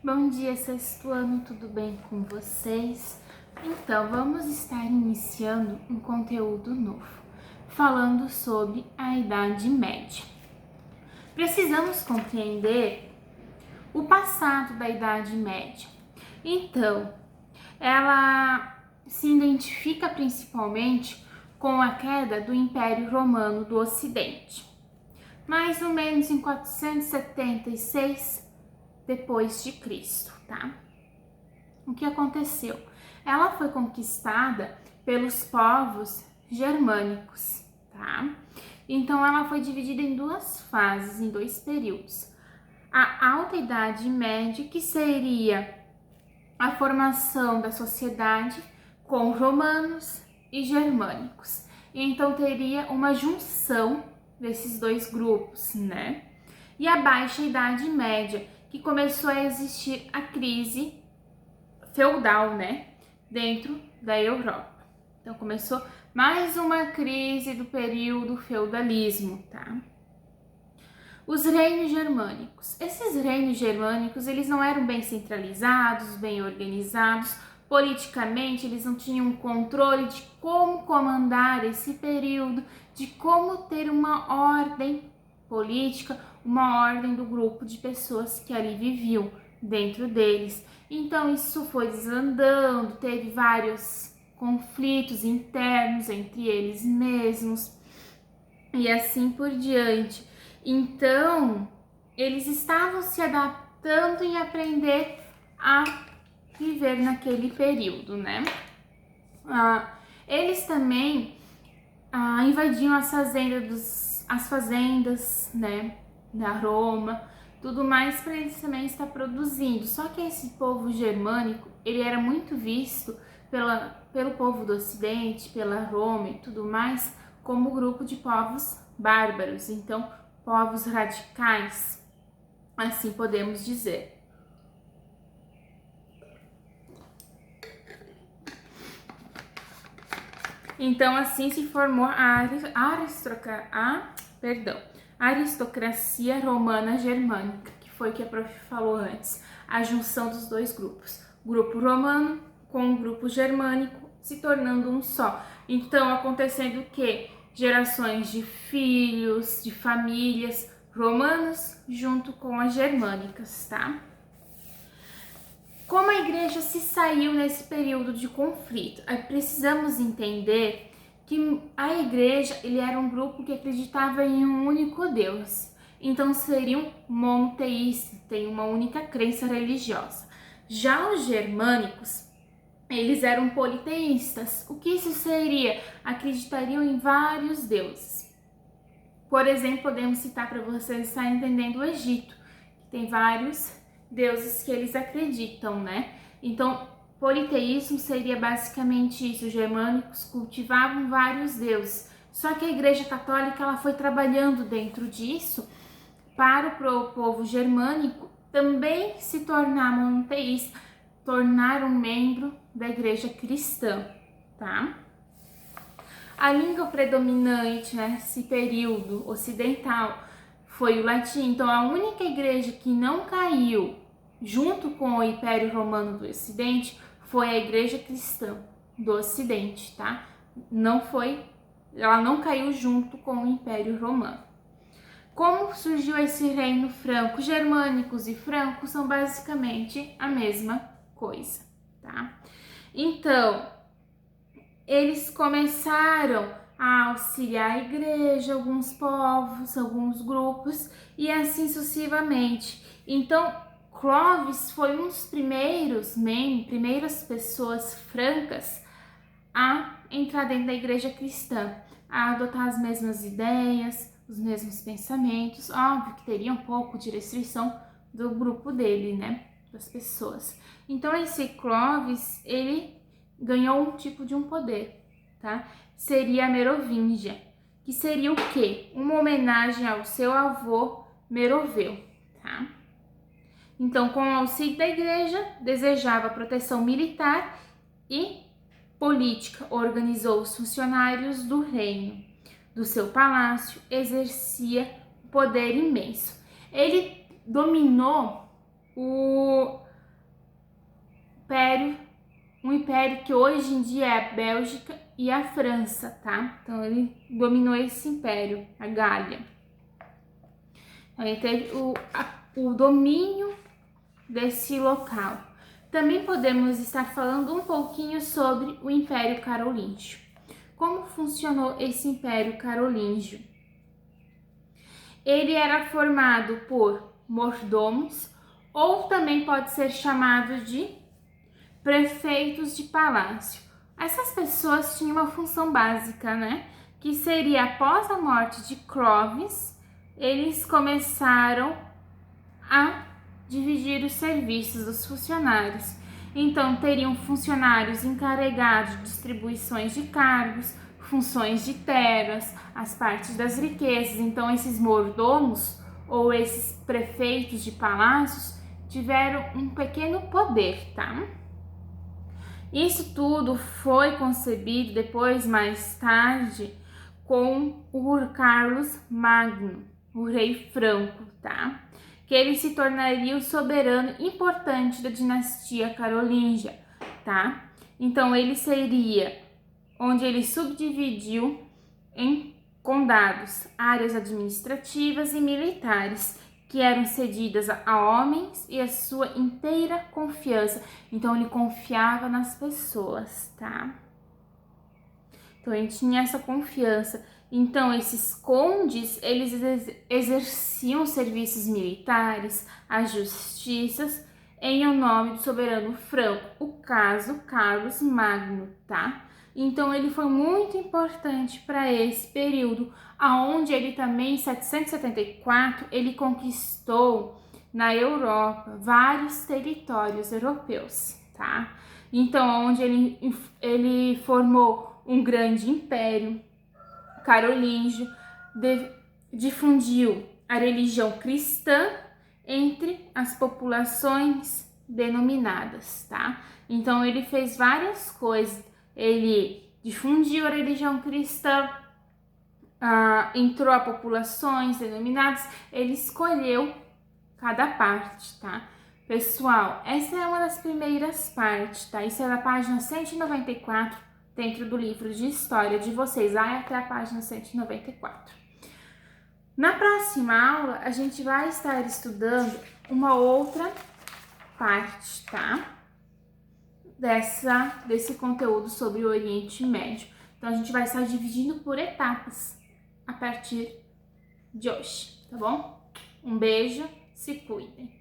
Bom dia, sexto ano, tudo bem com vocês? Então, vamos estar iniciando um conteúdo novo, falando sobre a Idade Média. Precisamos compreender o passado da Idade Média. Então, ela se identifica principalmente com a queda do Império Romano do Ocidente, mais ou menos em 476 depois de Cristo, tá? O que aconteceu? Ela foi conquistada pelos povos germânicos, tá? Então ela foi dividida em duas fases, em dois períodos. A Alta Idade Média, que seria a formação da sociedade com romanos e germânicos. Então teria uma junção desses dois grupos, né? E a Baixa Idade Média, que começou a existir a crise feudal, né, dentro da Europa. Então começou mais uma crise do período feudalismo, tá? Os reinos germânicos. Esses reinos germânicos, eles não eram bem centralizados, bem organizados. Politicamente, eles não tinham controle de como comandar esse período, de como ter uma ordem política, uma ordem do grupo de pessoas que ali viviam dentro deles. Então isso foi desandando, teve vários conflitos internos entre eles mesmos e assim por diante. Então eles estavam se adaptando e aprender a viver naquele período, né? Eles também invadiam as fazendas, né, da Roma, tudo mais para eles também estar produzindo. Só que esse povo germânico, ele era muito visto pelo povo do Ocidente, pela Roma e tudo mais, como grupo de povos bárbaros, então povos radicais, assim podemos dizer. Então assim se formou a aristocracia romana germânica, que foi o que a prof falou antes, a junção dos dois grupos, grupo romano com o grupo germânico se tornando um só. Então acontecendo o que? Gerações de filhos, de famílias romanas junto com as germânicas, tá? Como a igreja se saiu nesse período de conflito? Precisamos entender que a igreja ele era um grupo que acreditava em um único Deus. Então seriam monoteístas, tem uma única crença religiosa. Já os germânicos, eles eram politeístas. O que isso seria? Acreditariam em vários deuses. Por exemplo, podemos citar para vocês estarem entendendo o Egito, que tem vários deuses que eles acreditam, né? Então, politeísmo seria basicamente isso. Os germânicos cultivavam vários deuses. Só que a Igreja Católica ela foi trabalhando dentro disso para o povo germânico também se tornar monoteísta, tornar um membro da Igreja Cristã, tá? A língua predominante nesse período ocidental foi o latim. Então, a única igreja que não caiu junto com o Império Romano do Ocidente foi a Igreja Cristã do Ocidente, tá? Ela não caiu junto com o Império Romano. Como surgiu esse reino franco? Germânicos e francos são basicamente a mesma coisa, tá? Então, eles começaram a auxiliar a igreja, alguns povos, alguns grupos e assim sucessivamente. Então, Clovis foi um dos primeiras pessoas francas a entrar dentro da igreja cristã, a adotar as mesmas ideias, os mesmos pensamentos. Óbvio que teria um pouco de restrição do grupo dele, né, das pessoas. Então, esse Clovis, ele ganhou um tipo de um poder, tá? Seria a Merovingia, que seria o quê? Uma homenagem ao seu avô Meroveu, tá? Então, com o auxílio da igreja, desejava proteção militar e política, organizou os funcionários do reino. Do seu palácio, exercia poder imenso. Ele dominou império que hoje em dia é a Bélgica e a França, tá? Então ele dominou esse império, a Gália. Então, ele teve o domínio desse local. Também podemos estar falando um pouquinho sobre o Império Carolíngio. Como funcionou esse Império Carolíngio? Ele era formado por mordomos, ou também pode ser chamado de prefeitos de palácio. Essas pessoas tinham uma função básica, né? Que seria, após a morte de Clovis, eles começaram a dividir os serviços dos funcionários. Então, teriam funcionários encarregados de distribuições de cargos, funções de terras, as partes das riquezas. Então, esses mordomos ou esses prefeitos de palácios tiveram um pequeno poder, tá? Isso tudo foi concebido depois, mais tarde, com o Carlos Magno, o rei franco, tá? Que ele se tornaria o soberano importante da dinastia carolíngia, tá? Então ele seria onde ele subdividiu em condados, áreas administrativas e militares, que eram cedidas a homens e a sua inteira confiança. Então ele confiava nas pessoas, tá? Então ele tinha essa confiança. Então esses condes, eles exerciam serviços militares, as justiças, em o nome do soberano franco, o caso Carlos Magno, tá? Então ele foi muito importante para esse período, aonde ele também, em 774, ele conquistou na Europa vários territórios europeus, tá? Então, onde ele formou um grande império carolíngio, difundiu a religião cristã entre as populações denominadas, tá? Então ele fez várias coisas. Ele difundiu a religião cristã, entrou a populações denominadas, ele escolheu cada parte, tá? Pessoal, essa é uma das primeiras partes, tá? Isso é na página 194, dentro do livro de história de vocês, vai até a página 194. Na próxima aula, a gente vai estar estudando uma outra parte, tá? Desse conteúdo sobre o Oriente Médio. Então, a gente vai estar dividindo por etapas a partir de hoje, tá bom? Um beijo, se cuidem!